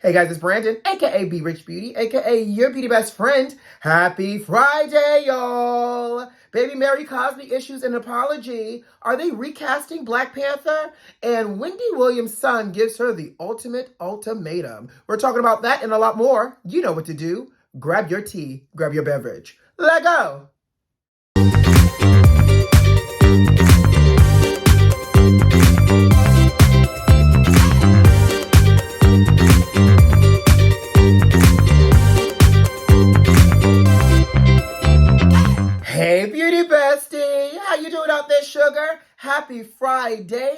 Hey guys, it's Brandon, aka B.Rich Beauty, aka your beauty best friend. Happy Friday, y'all! Baby Mary Cosby issues an apology. Are they recasting Black Panther? And Wendy Williams' son gives her the ultimate ultimatum. We're talking about that and a lot more. You know what to do. Grab your tea, grab your beverage. Let go! Hey beauty bestie, how you doing out there, sugar? Happy Friday,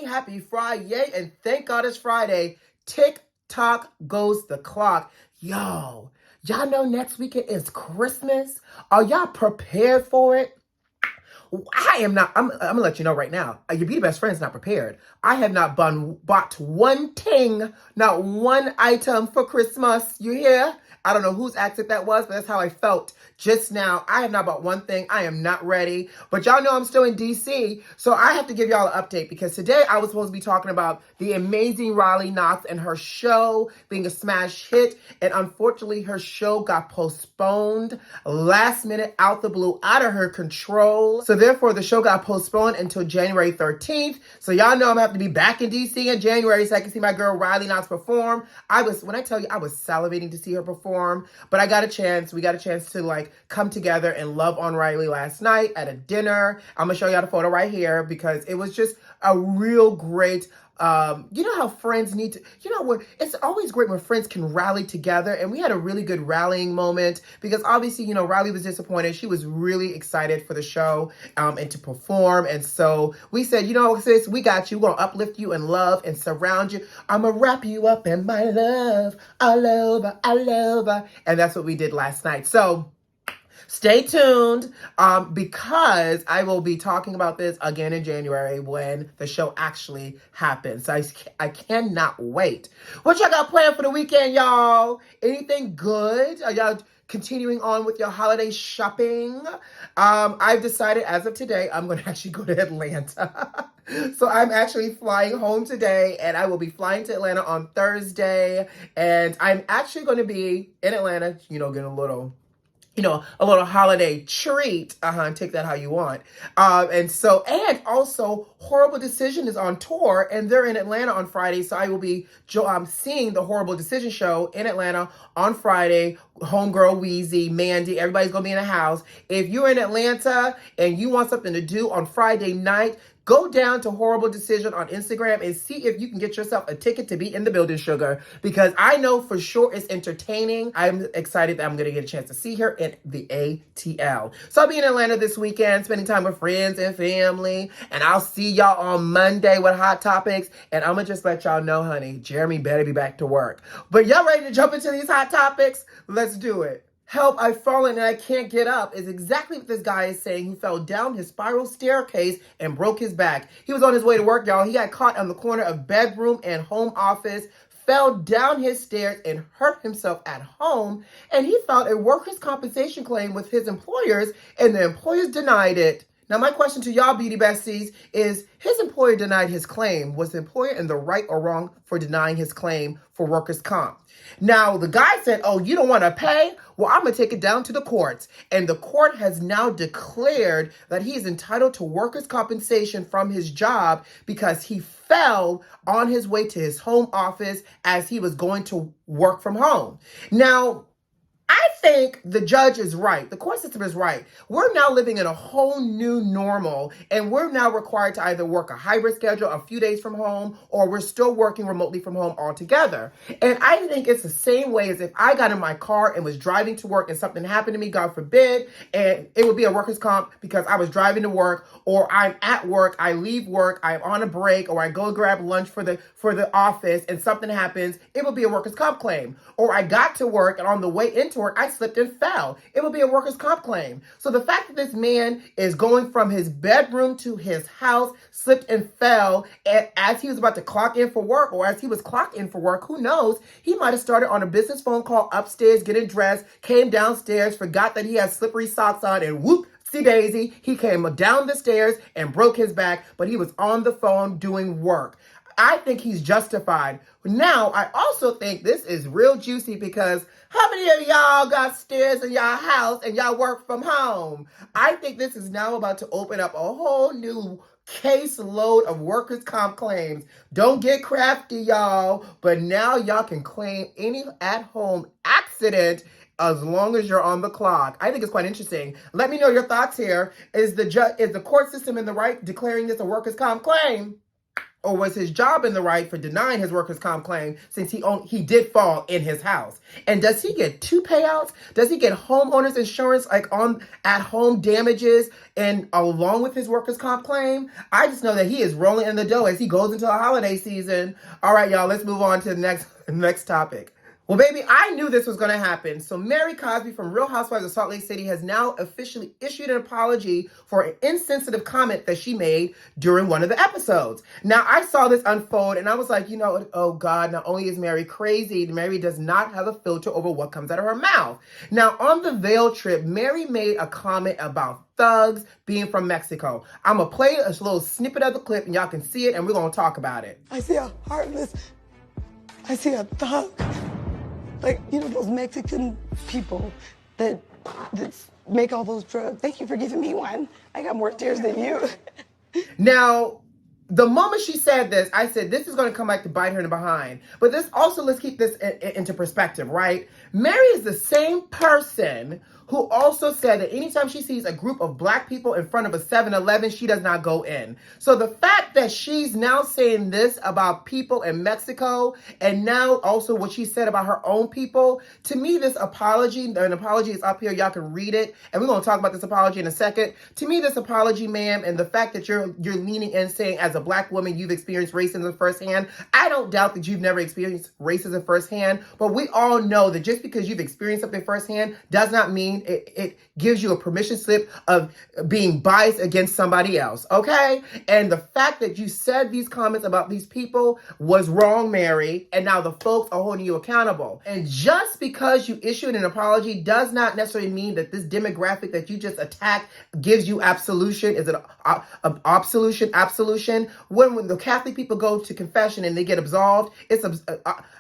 and thank God it's Friday. Tick-tock goes the clock. Y'all know next weekend is Christmas? Are y'all prepared for it? I am not. I'm gonna let you know right now. Your beauty best friend's not prepared. I have not bought one thing, not one item for Christmas. You hear? I don't know whose accent that was, but that's how I felt just now. I have not bought one thing. I am not ready. But y'all know I'm still in DC, so I have to give y'all an update because today I was supposed to be talking about the amazing Knox and her show being a smash hit. And unfortunately, her show got postponed last minute, out the blue, out of her control. So therefore, the show got postponed until January 13th. So y'all know I'm gonna have to be back in DC in January so I can see my girl Knox perform. When I tell you, I was salivating to see her perform. But we got a chance to come together and love on Riley last night at a dinner. I'm gonna show y'all the photo right here because it was just a real great, you know how friends need to, it's always great when friends can rally together, and we had a really good rallying moment because obviously, Riley was disappointed. She was really excited for the show, and to perform. And so we said, sis, we got you. We're gonna uplift you in love and surround you. I'm gonna wrap you up in my love all over. And that's what we did last night. So stay tuned because I will be talking about this again in January when the show actually happens. So I cannot wait. What y'all got planned for the weekend, y'all? Anything good? Are y'all continuing on with your holiday shopping? I've decided as of today, I'm going to actually go to Atlanta. So I'm actually flying home today, and I will be flying to Atlanta on Thursday. And I'm actually going to be in Atlanta, getting a little holiday treat. Take that how you want. And also Horrible Decision is on tour and they're in Atlanta on Friday. So I will be seeing the Horrible Decision show in Atlanta on Friday. Homegirl, Wheezy, Mandy, everybody's going to be in the house. If you're in Atlanta and you want something to do on Friday night, go down to Horrible Decision on Instagram and see if you can get yourself a ticket to be in the building, sugar, because I know for sure it's entertaining. I'm excited that I'm going to get a chance to see her in the ATL. So I'll be in Atlanta this weekend, spending time with friends and family, and I'll see y'all on Monday with Hot Topics, and I'm going to just let y'all know, honey, Jeremy better be back to work. But y'all ready to jump into these Hot Topics? Let's do it. Help, I've fallen and I can't get up is exactly what this guy is saying, who fell down his spiral staircase and broke his back. He was on his way to work, y'all. He got caught on the corner of bedroom and home office, fell down his stairs and hurt himself at home, and he filed a workers' compensation claim with his employers, and the employers denied it. Now, my question to y'all beauty besties is, his employer denied his claim. Was the employer in the right or wrong for denying his claim for workers' comp? Now, the guy said, oh, you don't want to pay? Well, I'm going to take it down to the courts. And the court has now declared that he is entitled to workers' compensation from his job because he fell on his way to his home office as he was going to work from home. Now, I think the judge is right. The court system is right. We're now living in a whole new normal, and we're now required to either work a hybrid schedule, a few days from home, or we're still working remotely from home altogether. And I think it's the same way as if I got in my car and was driving to work and something happened to me, God forbid, and it would be a workers' comp because I was driving to work, or I'm at work, I leave work, I'm on a break, or I go grab lunch for the office and something happens, it would be a workers' comp claim. Or I got to work and on the way into work, I slipped and fell. It would be a workers' comp claim. So the fact that this man is going from his bedroom to his house, slipped and fell, and as he was about to clock in for work, or as he was clocked in for work, who knows, he might have started on a business phone call upstairs, getting dressed, came downstairs, forgot that he had slippery socks on, and whoop, see Daisy, he came down the stairs and broke his back, but he was on the phone doing work. I think he's justified. Now, I also think this is real juicy because how many of y'all got stairs in y'all house and y'all work from home? I think this is now about to open up a whole new caseload of workers' comp claims. Don't get crafty, y'all, but now y'all can claim any at-home accident as long as you're on the clock. I think it's quite interesting. Let me know your thoughts here. Is the court system in the right declaring this a workers' comp claim? Or was his job in the right for denying his workers' comp claim since he did fall in his house? And does he get two payouts? Does he get homeowners insurance like on at-home damages and along with his workers' comp claim? I just know that he is rolling in the dough as he goes into the holiday season. All right, y'all, let's move on to the next topic. Well, baby, I knew this was going to happen. So Mary Cosby from Real Housewives of Salt Lake City has now officially issued an apology for an insensitive comment that she made during one of the episodes. Now, I saw this unfold and I was like, oh God, not only is Mary crazy, Mary does not have a filter over what comes out of her mouth. Now, on the Veil trip, Mary made a comment about thugs being from Mexico. I'm going to play a little snippet of the clip and y'all can see it and we're going to talk about it. I see a thug. Like, those Mexican people that make all those drugs. Thank you for giving me one. I got more tears than you. Now, the moment she said this, I said, this is going to come back to bite her in the behind. But this also, let's keep this into perspective, right? Mary is the same person who also said that anytime she sees a group of black people in front of a 7-Eleven, she does not go in. So the fact that she's now saying this about people in Mexico and now also what she said about her own people, to me, this apology, an apology is up here. Y'all can read it. And we're going to talk about this apology in a second. To me, this apology, ma'am, and the fact that you're leaning in saying as a black woman, you've experienced racism firsthand. I don't doubt that you've never experienced racism firsthand, but we all know that just because you've experienced something firsthand does not mean it gives you a permission slip of being biased against somebody else, okay? And the fact that you said these comments about these people was wrong, Mary, and now the folks are holding you accountable. And just because you issued an apology does not necessarily mean that this demographic that you just attacked gives you absolution. Is it absolution? When the Catholic people go to confession and they get absolved, it's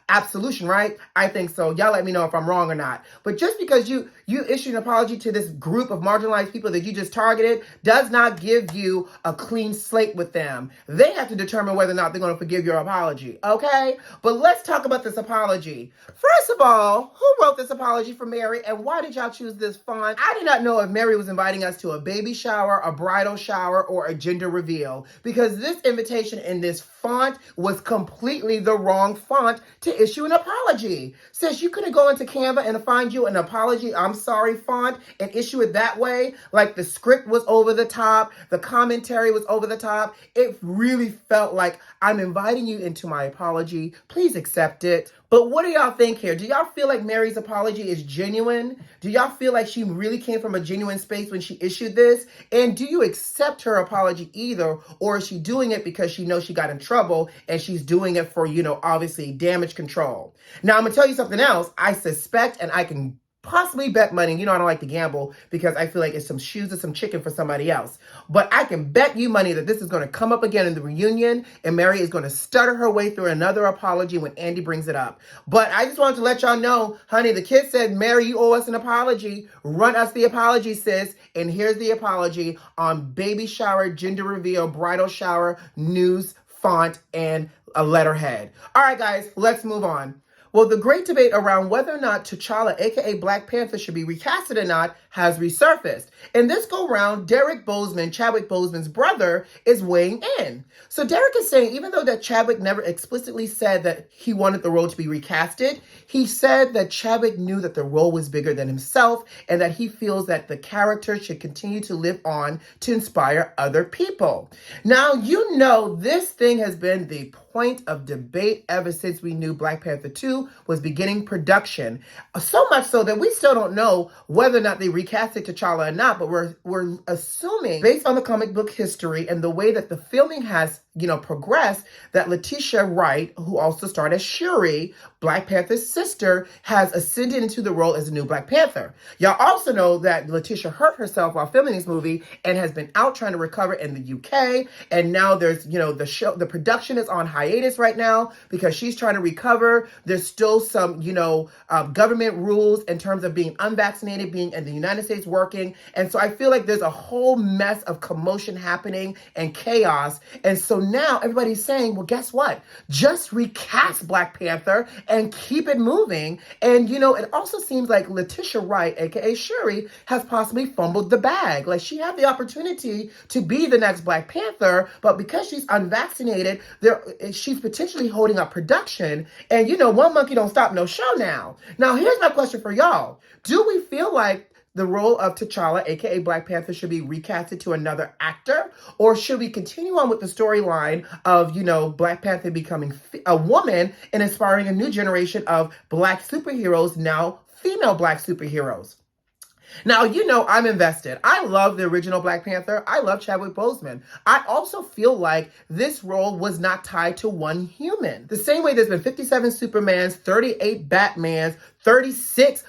absolution, right? I think so. Y'all let me know if I'm wrong or not. But just because you issued an apology to this group of marginalized people that you just targeted does not give you a clean slate with them. They have to determine whether or not they're going to forgive your apology, okay? But let's talk about this apology. First of all, who wrote this apology for Mary and why did y'all choose this font? I did not know if Mary was inviting us to a baby shower, a bridal shower, or a gender reveal because this invitation in this font was completely the wrong font to issue an apology. Sis, you couldn't go into Canva and find you an apology, I'm sorry font and issue it that way. Like the script was over the top, the commentary was over the top. It really felt like I'm inviting you into my apology. Please accept it. But what do y'all think here? Do y'all feel like Mary's apology is genuine? Do y'all feel like she really came from a genuine space when she issued this? And do you accept her apology either? Or is she doing it because she knows she got in trouble and she's doing it for, obviously damage control? Now, I'm going to tell you something else. I suspect, and I can possibly bet money. I don't like to gamble because I feel like it's some shoes or some chicken for somebody else. But I can bet you money that this is going to come up again in the reunion and Mary is going to stutter her way through another apology when Andy brings it up. But I just wanted to let y'all know, honey, the kid said, Mary, you owe us an apology. Run us the apology, sis. And here's the apology on baby shower, gender reveal, bridal shower, news, font, and a letterhead. All right, guys, let's move on. Well, the great debate around whether or not T'Challa, aka Black Panther, should be recasted or not has resurfaced. And this go round, Derek Boseman, Chadwick Boseman's brother, is weighing in. So Derek is saying, even though that Chadwick never explicitly said that he wanted the role to be recasted, he said that Chadwick knew that the role was bigger than himself and that he feels that the character should continue to live on to inspire other people. Now, this thing has been the point of debate ever since we knew Black Panther 2 was beginning production. So much so that we still don't know whether or not they recasted T'Challa or not, but we're assuming, based on the comic book history and the way that the filming has progressed, that Letitia Wright, who also starred as Shuri, Black Panther's sister, has ascended into the role as a new Black Panther. Y'all also know that Letitia hurt herself while filming this movie and has been out trying to recover in the UK. And now there's, the production is on hiatus right now because she's trying to recover. There's still some, government rules in terms of being unvaccinated, being in the United States working. And so I feel like there's a whole mess of commotion happening and chaos. And so now everybody's saying, well, guess what? Just recast Black Panther and keep it moving. And, it also seems like Letitia Wright, aka Shuri, has possibly fumbled the bag. Like, she had the opportunity to be the next Black Panther, but because she's unvaccinated, she's potentially holding up production. And, one monkey don't stop no show now. Now, here's my question for y'all. Do we feel like the role of T'Challa, aka Black Panther, should be recasted to another actor? Or should we continue on with the storyline of, Black Panther becoming a woman and inspiring a new generation of Black superheroes, now female Black superheroes? Now, I'm invested. I love the original Black Panther. I love Chadwick Boseman. I also feel like this role was not tied to one human. The same way there's been 57 Supermans, 38 Batmans, 36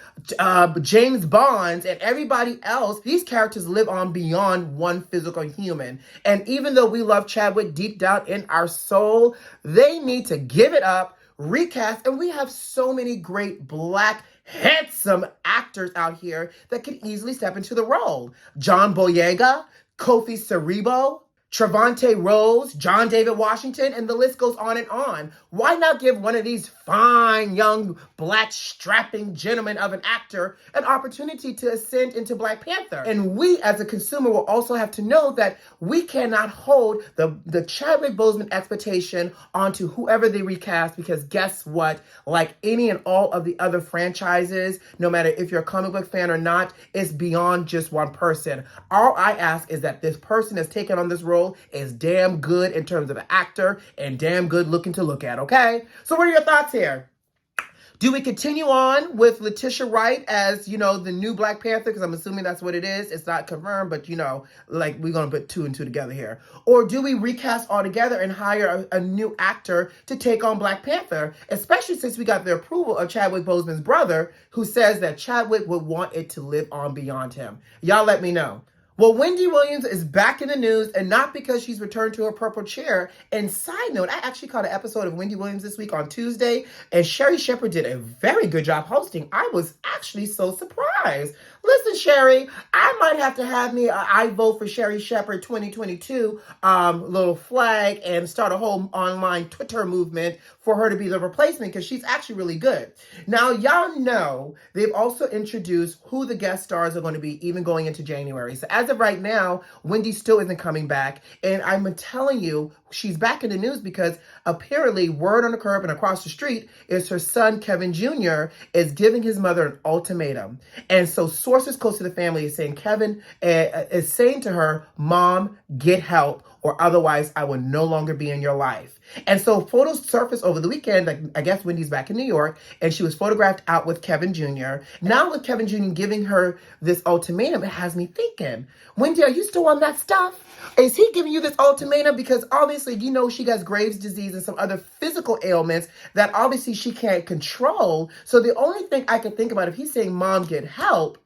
James Bonds, and everybody else, these characters live on beyond one physical human. And even though we love Chadwick deep down in our soul, they need to give it up, recast, and we have so many great Black handsome actors out here that could easily step into the role. John Boyega, Kofi Cerebo, Trevante Rose, John David Washington, and the list goes on and on. Why not give one of these fine, young, Black, strapping gentlemen of an actor an opportunity to ascend into Black Panther? And we, as a consumer, will also have to know that we cannot hold the Chadwick Boseman expectation onto whoever they recast, because guess what? Like any and all of the other franchises, no matter if you're a comic book fan or not, it's beyond just one person. All I ask is that this person that's taken on this role is damn good in terms of an actor and damn good looking to look at, okay? So what are your thoughts here? Do we continue on with Letitia Wright as, the new Black Panther? Because I'm assuming that's what it is. It's not confirmed, but, we're going to put two and two together here. Or do we recast altogether and hire a new actor to take on Black Panther? Especially since we got the approval of Chadwick Boseman's brother, who says that Chadwick would want it to live on beyond him. Y'all let me know. Well, Wendy Williams is back in the news, and not because she's returned to her purple chair. And side note, I actually caught an episode of Wendy Williams this week on Tuesday, and Sherry Shepherd did a very good job hosting. I was actually so surprised. Listen, Sherry, I might have to have me I vote for Sherry Shepherd 2022 little flag and start a whole online Twitter movement for her to be the replacement, because she's actually really good. Now, y'all know they've also introduced who the guest stars are going to be, even going into January. So as of right now, Wendy still isn't coming back. And I'm telling you, she's back in the news because apparently word on the curb and across the street is her son, Kevin Jr., is giving his mother an ultimatum. And so sources close to the family is saying Kevin is saying to her, "Mom, get help, or otherwise I will no longer be in your life." And so photos surfaced over the weekend. Like, I guess Wendy's back in New York, and she was photographed out with Kevin Jr. Now with Kevin Jr. giving her this ultimatum, it has me thinking, Wendy, are you still on that stuff? Is he giving you this ultimatum? Because obviously, she has Graves' disease and some other physical ailments that obviously she can't control. So the only thing I can think about, if he's saying, "Mom, get help,"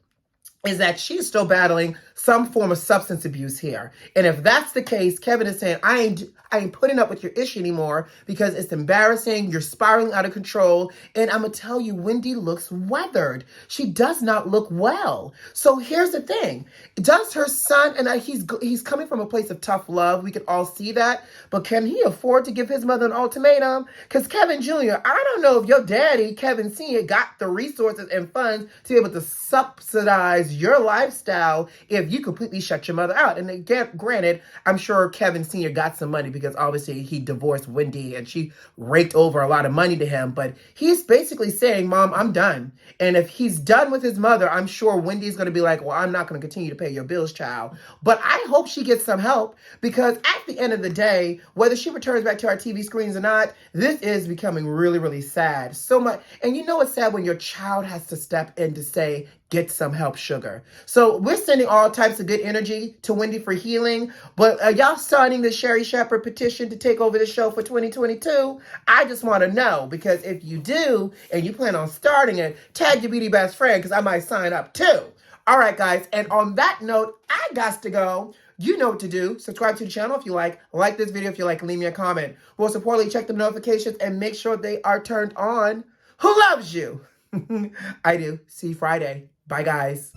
is that she's still battling some form of substance abuse here. And if that's the case, Kevin is saying, I ain't putting up with your issue anymore because it's embarrassing. You're spiraling out of control. And I'm going to tell you, Wendy looks weathered. She does not look well. So here's the thing. Does her son, and he's coming from a place of tough love. We can all see that. But can he afford to give his mother an ultimatum? Because Kevin Jr., I don't know if your daddy, Kevin Sr., got the resources and funds to be able to subsidize your lifestyle if you completely shut your mother out. And again, granted, I'm sure Kevin Sr. got some money because obviously he divorced Wendy and she raked over a lot of money to him. But he's basically saying, "Mom, I'm done." And if he's done with his mother, I'm sure Wendy's going to be like, "Well, I'm not going to continue to pay your bills, child." But I hope she gets some help, because at the end of the day, whether she returns back to our TV screens or not, this is becoming really, really sad. So much. And it's sad when your child has to step in to say, "Get some help, sugar." So we're sending all types of good energy to Wendy for healing. But y'all signing the Sherry Shepherd petition to take over the show for 2022? I just want to know, because if you do and you plan on starting it, tag your beauty best friend, because I might sign up too. All right, guys. And on that note, I got to go. You know what to do. Subscribe to the channel if you like this video if you like, leave me a comment. Most importantly, check the notifications and make sure they are turned on. Who loves you? I do. See you Friday. Bye, guys.